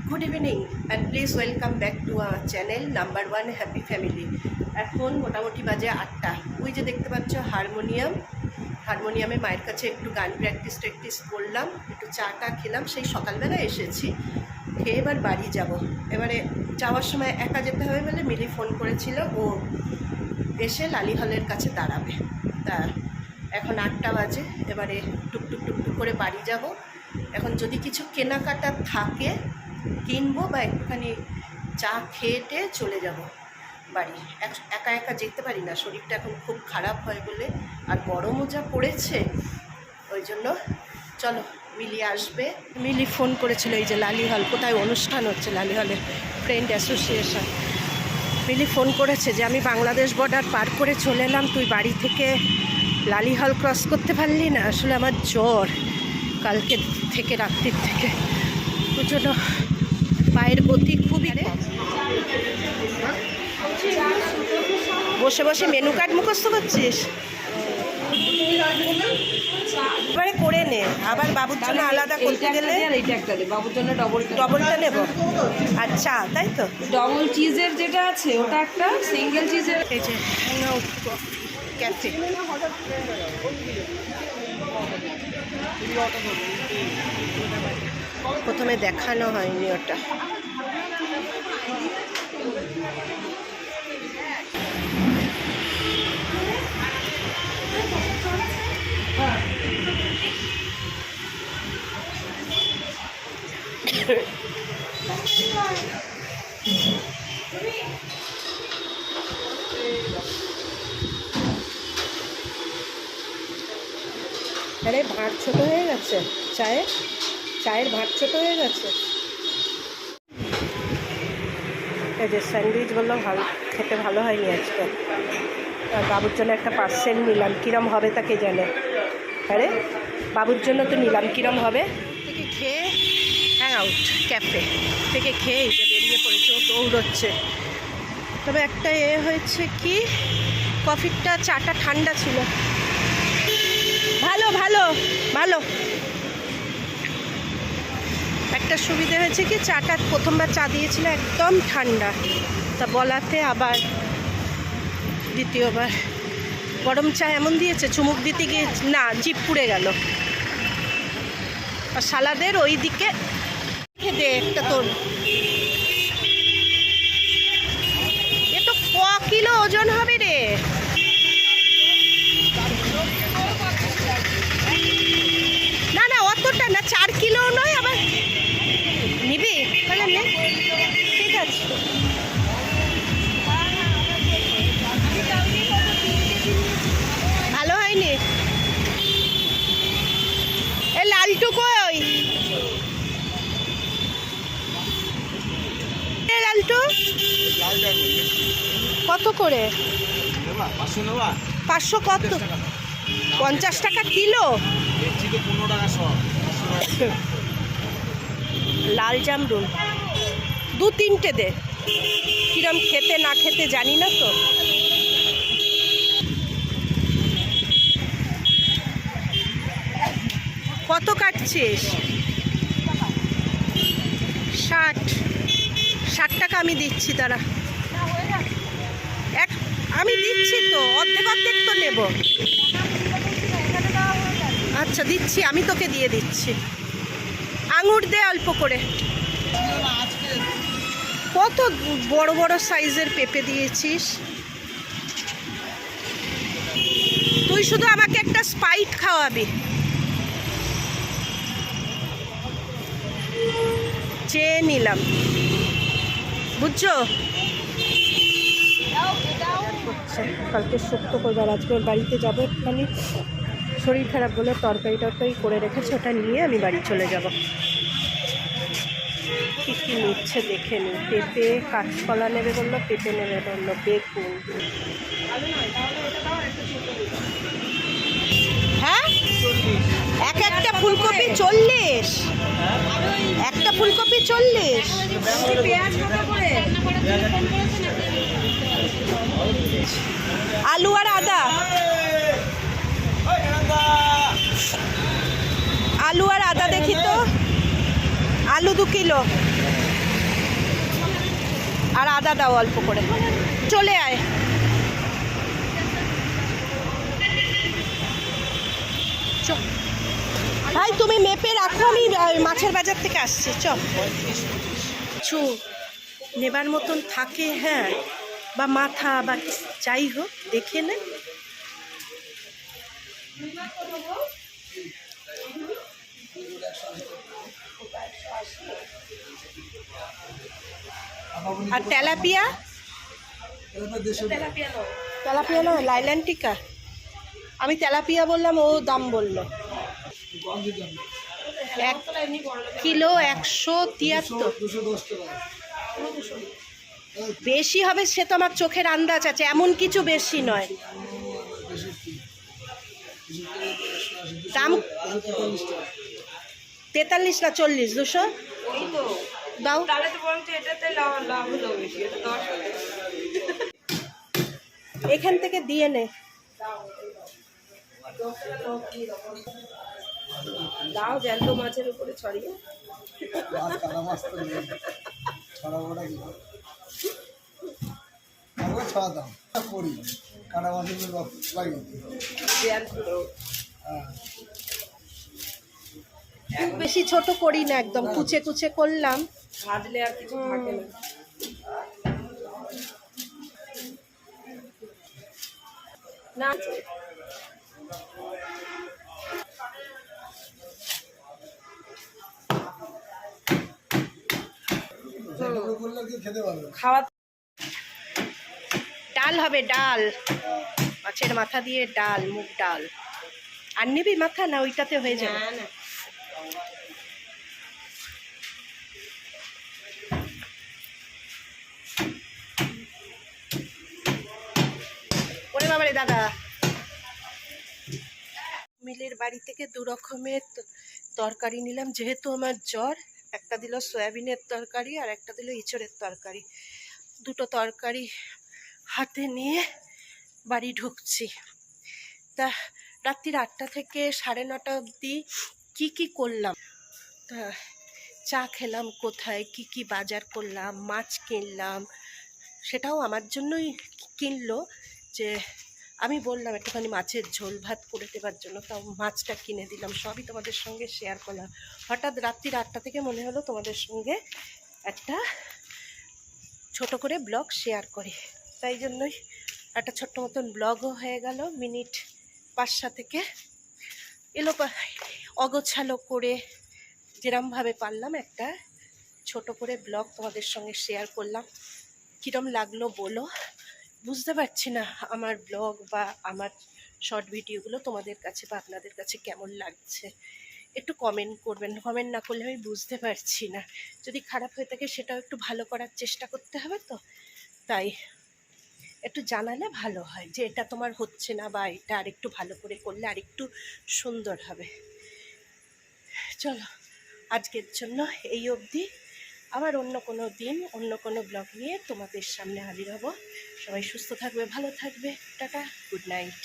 Good evening and please welcome back to our channel number 1 happy family. এখন মোটামুটি বাজে 8টা। ওই যে দেখতে পাচ্ছ হারমোনিয়ামে মায়ের কাছে একটু গান প্র্যাকটিস করলাম, একটু চাটা খেলাম, সেই সকালবেলা এসেছি। খেয়ে এবার বাড়ি যাব। এবারে যাওয়ার সময় একা যেতে হবে বলে মিলি ফোন করেছিল, ও এসে লালি হলের কাছে দাঁড়াবে। তা এখন 8টা বাজে, এবারে টুকটুক করে বাড়ি যাব। এখন যদি কিছু কেনাকাটা থাকে কিনবো, বা একটুখানি চা খেয়ে চলে যাব বাড়ি। একা একা যেতে পারি না, শরীরটা এখন খুব খারাপ হয় বলে, আর গরমও যা পড়েছে, ওই জন্য চলো মিলি আসবে। মিলি ফোন করেছিল, এই যে লালি হল, কোথায় অনুষ্ঠান হচ্ছে লালি হলে, ফ্রেন্ড অ্যাসোসিয়েশন। মিলি ফোন করেছে যে আমি বাংলাদেশ বর্ডার পার করে চলে এলাম, তুই বাড়ি থেকে লালি হল ক্রস করতে পারলি না। আসলে আমার জ্বর কালকে থেকে, রাত্রির থেকে, ওই জন্য পায়ের গতি খুবই কম। বসে বসে মেনু কার্ড মুখস্থ করছিস? এবারে করে নে, আবার বাবুর জন্য আলাদা করতে গেলে বাবুর জন্য ডবলটা নেব। আচ্ছা, তাই তো। ডবল চিজের যেটা আছে ওটা একটা, সিঙ্গেল চিজের এই যে ক্যাফে। প্রথমে দেখানো হয়নি ওটা। আরে ভাঁড় ছোট হয়ে গেছে, চায়ের ভাঁড় ছোট হয়ে গেছে। এই যে স্যান্ডউইচ বললো ভালো, খেতে ভালো হয়নি আজকে। আর বাবুর জন্য একটা পার্সেল নিলাম, কিরম হবে তাকে জানে। আরে বাবুর জন্য তো নিলাম, কিরম হবে। থেকে খেয়ে হ্যাং আউট ক্যাফে থেকে খেয়ে যে বেরিয়ে পড়েছে, ও দৌড়চ্ছে। তবে একটা হয়েছে কি, কফিটা চাটা ঠান্ডা ছিল। ভালো ভালো ভালো একটা সুবিধা হয়েছে কি, চাটা প্রথমবার চা দিয়েছিল একদম ঠান্ডা, তা বলাতে আবার দ্বিতীয়বার গরম চা এমন দিয়েছে, চুমুক দিতে গিয়ে না জিভ পুড়ে গেল। আর সালাদের ওই দিকে দে একটা, তোর এ তো ক কিলো ওজন হবে রে। না না অতটা না, 4 কিলো নয়। আবার নিবি তাহলে নে, ঠিক আছে। ভালো হয়নি। এ লালটু কই? লালটু কত করে? 500 কত? 50 টাকা কিলো। লাল জামরুল 2-3টে দে, কিরম খেতে না খেতে জানি না তো। কত কাটছিস? 60 টাকা আমি দিচ্ছি, তারা আমি দিচ্ছি তো, অর্ধেক তো নেব। আচ্ছা দিচ্ছি, আমি তোকে দিয়ে দিচ্ছি। আঙুর দে অল্প করে। কত বড় বড় সাইজের পেঁপে দিয়েছিস তুই, শুধু আমাকে একটা স্পাইট খাওয়াবি। চেয়ে নিলাম, বুঝছো? কালকে শুক্তো করবার, আজকে ওর বাড়িতে যাবো একটুখানি, শরীর খারাপ বলে তরকারি করে রেখেছে, ওটা নিয়ে আমি বাড়ি চলে যাব। কী কী নিচ্ছে দেখে নি। পেঁপে, কাঁচকলা নেবে বললো, পেঁপে নেবে বললো, বেগুন। হ্যাঁ, একটা ফুলকপি 40, একটা ফুলকপি 40। আলু আর আদা, আলু আর আদা দেখি তো। আলু 2 কিলো। আর আদা দাও অল্প করে, চলে আয়। ভাই তুমি মেপে রাখো, আমি মাছের বাজার থেকে আসছি। কিছু নেবার মতন থাকে, হ্যাঁ, বা মাথা বা যাই হোক দেখে নে। আর তেলাপিয়া, তেলাপিয়া নয়, লাইল্যান্টিকা। আমি তেলাপিয়া বললাম, ও দাম বললো 1 কিলো 173। বেশি হবে সে তো আমার চোখের আন্দাজ আছে, এমন কিছু বেশি নয়। দাম 43 না 40, 200 দাও। এখান থেকে দিয়ে নে। দাও জ্যান্ত মাছের উপরে ছড়িয়ে। বেশি ছোট করি না, একদম কুচে কুচে করলাম। ভাজলে আর কিছু থাকে না। না খাওয়া। ডাল হবে, ডাল, মাছের মাথা দিয়ে ডাল, মুগ ডাল। আর নিবি মাথা, না ওইটাতে হয়ে যাবে? না ওরে বাবারে দাদা, মিলের বাড়ি থেকে 2 রকমের তরকারি নিলাম, যেহেতু আমার জ্বর। একটা দিল সয়াবিনের তরকারি আর একটা দিল ইঁচড়ের তরকারি। দুটো তরকারি হাতে নিয়ে বাড়ি ঢুকছি। তা রাত্রির 8টা থেকে 9:30 অবধি কি করলাম, তা চা খেলাম কোথায়, কি বাজার করলাম, মাছ কিনলাম, সেটাও আমার জন্যই কিনলো। যে আমি বললাম একটুখানি মাছের ঝোল ভাত করে দেবার জন্য, তাও মাছটা কিনে দিলাম। সবই তোমাদের সঙ্গে শেয়ার করলাম। হঠাৎ রাত্রির 8টা থেকে মনে হলো তোমাদের সঙ্গে একটা ছোট করে ব্লগ শেয়ার করি, তাই জন্যই একটা ছোট্ট মতন ব্লগও হয়ে গেল। মিনিট 5 থেকে এলো অগোছালো করে, যেরমভাবে পারলাম একটা ছোট করে ব্লগ তোমাদের সঙ্গে শেয়ার করলাম। কীরম লাগলো বলো। বুঝতে পারছি না আমার ব্লগ বা আমার শর্ট ভিডিওগুলো তোমাদের কাছে বা আপনাদের কাছে কেমন লাগছে, একটু কমেন্ট করবেন। কমেন্ট না করলে আমি বুঝতে পারছি না। যদি খারাপ হয়ে থাকে সেটাও একটু ভালো করার চেষ্টা করতে হবে, তো তাই একটু জানালে ভালো হয় যে এটা তোমার হচ্ছে না, বা এটা আরেকটু ভালো করে করলে আরেকটু সুন্দর হবে। চলো আজকের জন্য এই অবধি। আবার অন্য কোনো দিন অন্য কোনো ব্লগ নিয়ে তোমাদের সামনে হাজির হব। সবাই সুস্থ থাকবে, ভালো থাকবে। Tata, good night.